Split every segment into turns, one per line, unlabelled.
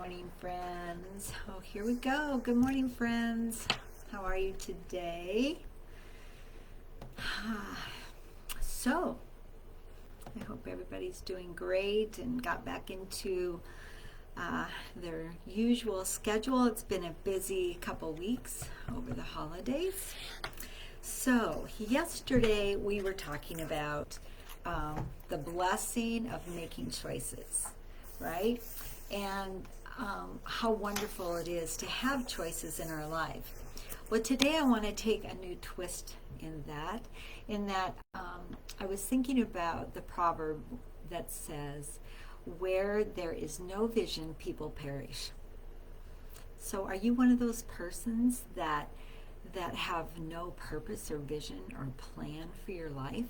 morning, friends. Oh, here we go. Good morning, friends. How are you today? So, I hope everybody's doing great and got back into their usual schedule. It's been a busy couple weeks over the holidays. So, yesterday we were talking about the blessing of making choices, right? And how wonderful it is to have choices in our life. Well, today I want to take a new twist in that, I was thinking about the proverb that says, where there is no vision, people perish. So are you one of those persons that have no purpose or vision or plan for your life?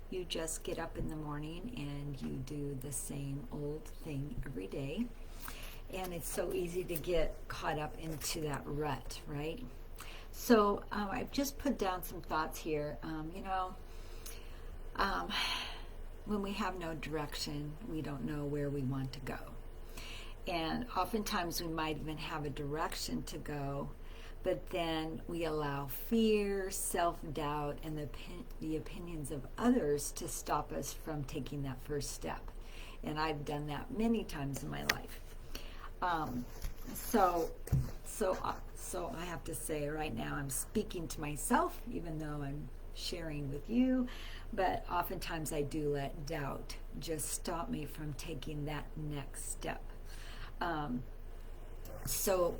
You just get up in the morning and you do the same old thing every day. And it's so easy to get caught up into that rut, right? So I've just put down some thoughts here. When we have no direction, we don't know where we want to go. And oftentimes we might even have a direction to go, but then we allow fear, self-doubt, and the opinions of others to stop us from taking that first step. And I've done that many times in my life. So I have to say right now I'm speaking to myself, even though I'm sharing with you, but oftentimes I do let doubt just stop me from taking that next step. So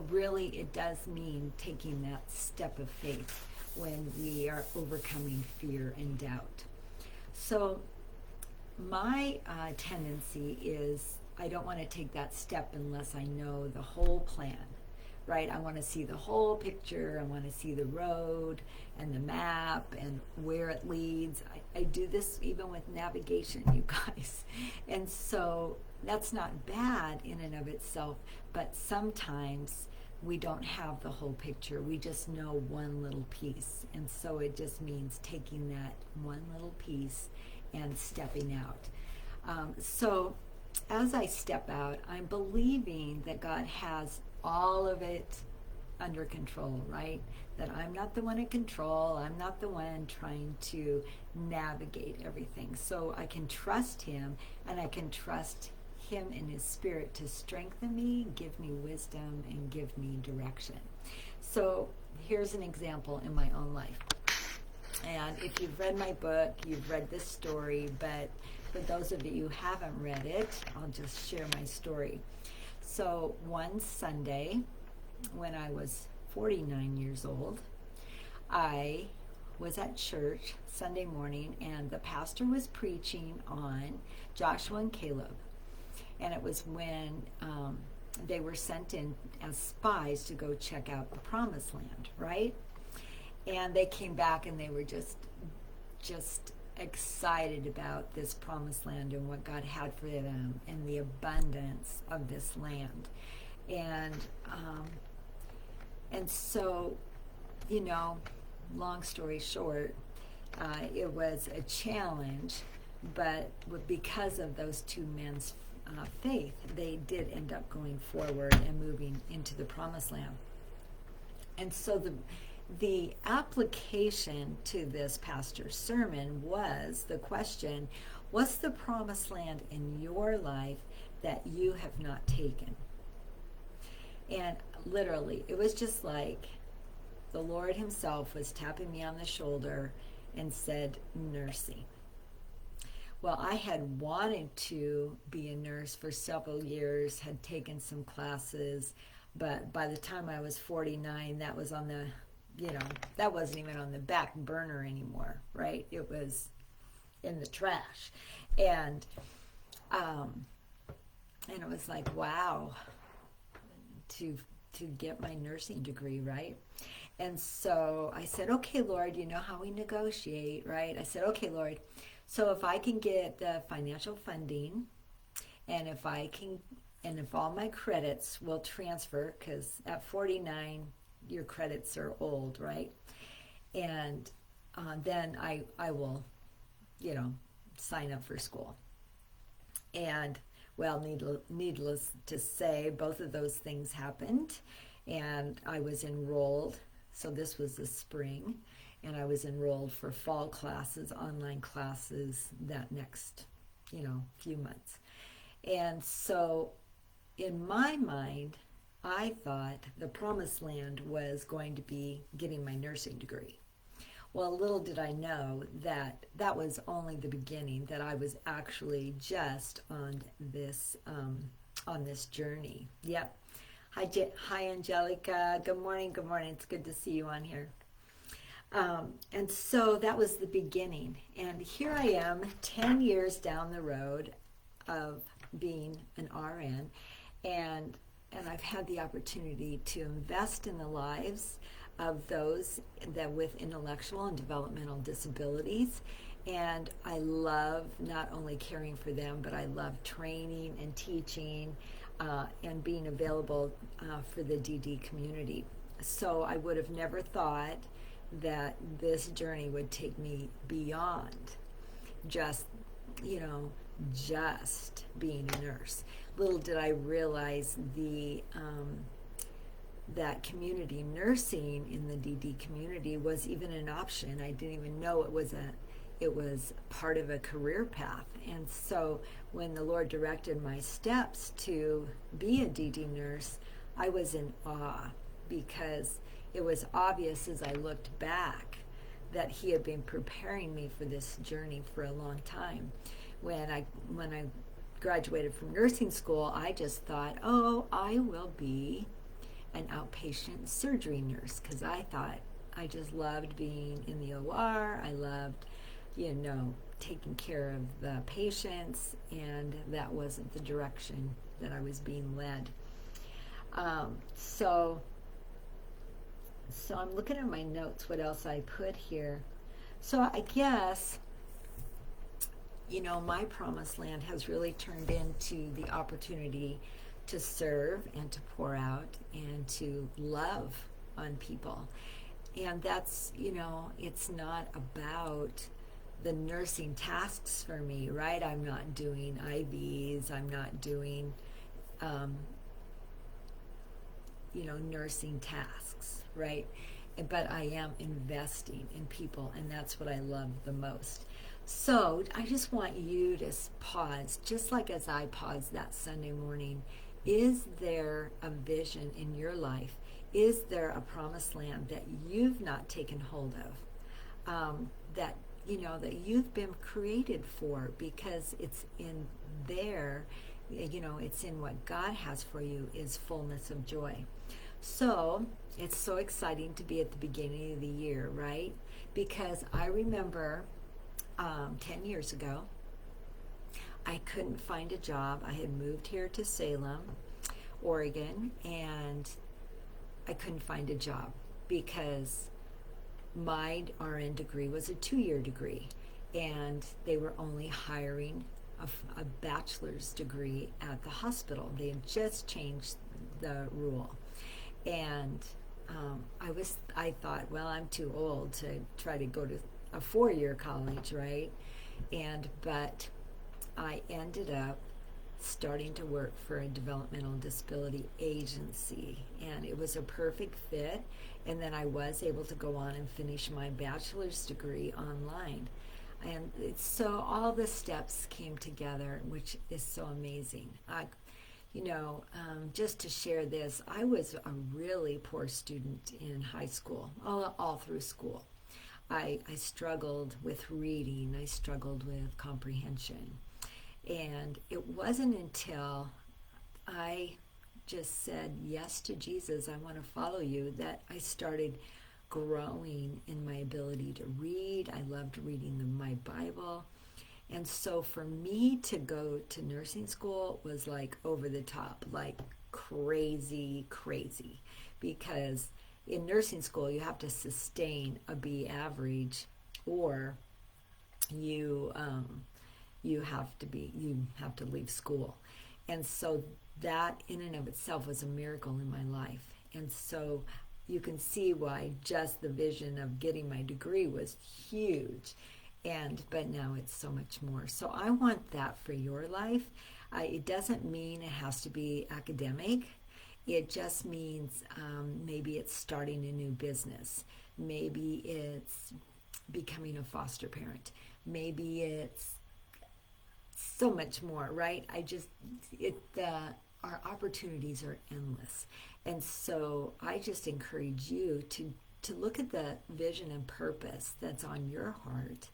really it does mean taking that step of faith when we are overcoming fear and doubt. So my tendency is I don't want to take that step unless I know the whole plan, right? I want to see the whole picture. I want to see the road and the map and where it leads. I do this even with navigation, you guys. And so that's not bad in and of itself, but sometimes we don't have the whole picture. We just know one little piece. And so it just means taking that one little piece and stepping out. So as I step out, I'm believing that God has all of it under control, right? That I'm not the one in control. I'm not the one trying to navigate everything. So I can trust Him, and I can trust Him in His Spirit to strengthen me, give me wisdom, and give me direction. So here's an example in my own life. And if you've read my book, you've read this story, but for those of you who haven't read it, I'll just share my story. So one Sunday, when I was 49 years old, I was at church Sunday morning, and the pastor was preaching on Joshua and Caleb. And it was when they were sent in as spies to go check out the promised land, right? And they came back and they were just excited about this promised land and what God had for them and the abundance of this land. And so, long story short, it was a challenge, but because of those two men's faith, they did end up going forward and moving into the promised land. And so the application to this pastor's sermon was the question, what's the promised land in your life that you have not taken? And literally, it was just like the Lord Himself was tapping me on the shoulder and said, nursing. Well, I had wanted to be a nurse for several years, had taken some classes, but by the time I was 49, that was on the that wasn't even on the back burner anymore, right? It was in the trash. And it was like, wow, to get my nursing degree, right? And so I said, okay, Lord, you know how we negotiate, right? I said, okay, Lord, so if I can get the financial funding, and if all my credits will transfer, because at 49, your credits are old, right? And then I will, sign up for school. And Well, needless to say, both of those things happened, and I was enrolled. So this was the spring, and I was enrolled for fall classes, online classes that next, few months. And so in my mind, I thought the promised land was going to be getting my nursing degree. Well, little did I know that that was only the beginning, that I was actually just on this journey. Yep. Hi, Angelica. Good morning. Good morning. It's good to see you on here. And so that was the beginning. And here I am, 10 years down the road of being an RN, and I've had the opportunity to invest in the lives of those that with intellectual and developmental disabilities. And I love not only caring for them, but I love training and teaching and being available for the DD community. So I would have never thought that this journey would take me beyond just, just being a nurse. Little did I realize that community nursing in the DD community was even an option. I didn't even know it was part of a career path. And so when the Lord directed my steps to be a DD nurse, I was in awe, because it was obvious as I looked back that He had been preparing me for this journey for a long time. When I graduated from nursing school, I just thought, oh, I will be an outpatient surgery nurse, because I thought I just loved being in the OR. I loved, taking care of the patients, and that wasn't the direction that I was being led. So I'm looking at my notes, what else I put here. So I guess, my promised land has really turned into the opportunity to serve and to pour out and to love on people. And that's, it's not about the nursing tasks for me, right? I'm not doing IVs, I'm not doing, nursing tasks, right? But I am investing in people, and that's what I love the most. So I just want you to pause, just like as I paused that Sunday morning. Is there a vision in your life? Is there a promised land that you've not taken hold of? That you've been created for, because it's in there, it's in what God has for you, is fullness of joy. So it's so exciting to be at the beginning of the year, right? Because I remember 10 years ago, I couldn't find a job. I had moved here to Salem, Oregon, and I couldn't find a job because my RN degree was a 2-year degree, and they were only hiring a bachelor's degree at the hospital. They had just changed the rule. And I thought, well, I'm too old to try to go to a 4-year college, right? But I ended up starting to work for a developmental disability agency, and it was a perfect fit. And then I was able to go on and finish my bachelor's degree online. And so all the steps came together, which is so amazing. Just to share this, I was a really poor student in high school, all through school. I struggled with reading, I struggled with comprehension. And it wasn't until I just said yes to Jesus, I want to follow you, that I started growing in my ability to read. I loved reading my Bible. And so for me to go to nursing school was like over the top, like crazy, because in nursing school you have to sustain a B average, or you have to leave school. And so that in and of itself was a miracle in my life. And so you can see why just the vision of getting my degree was huge. But now it's so much more. So I want that for your life. It doesn't mean it has to be academic. It just means maybe it's starting a new business. Maybe it's becoming a foster parent. Maybe it's so much more, right? Our opportunities are endless. And so I just encourage you to look at the vision and purpose that's on your heart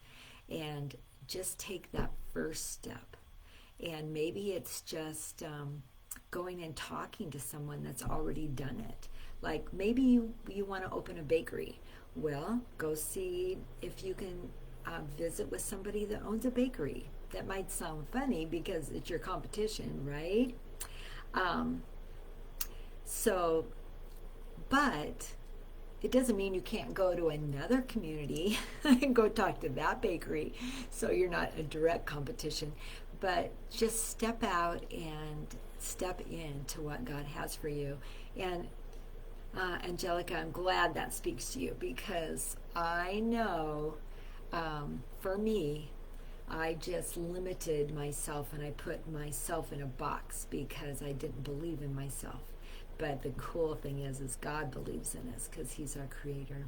and just take that first step. And maybe it's just going and talking to someone that's already done it. Like maybe you want to open a bakery. Well, go see if you can visit with somebody that owns a bakery. That might sound funny because it's your competition, right? But it doesn't mean you can't go to another community and go talk to that bakery, so you're not a direct competition. But just step out and step into what God has for you. And Angelica, I'm glad that speaks to you, because I know for me, I just limited myself and I put myself in a box because I didn't believe in myself. But the cool thing is God believes in us because He's our creator.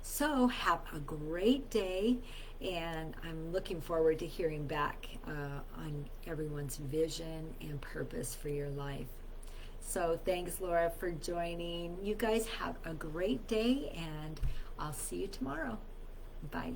So have a great day, and I'm looking forward to hearing back on everyone's vision and purpose for your life. So thanks, Laura, for joining. You guys have a great day, and I'll see you tomorrow. Bye.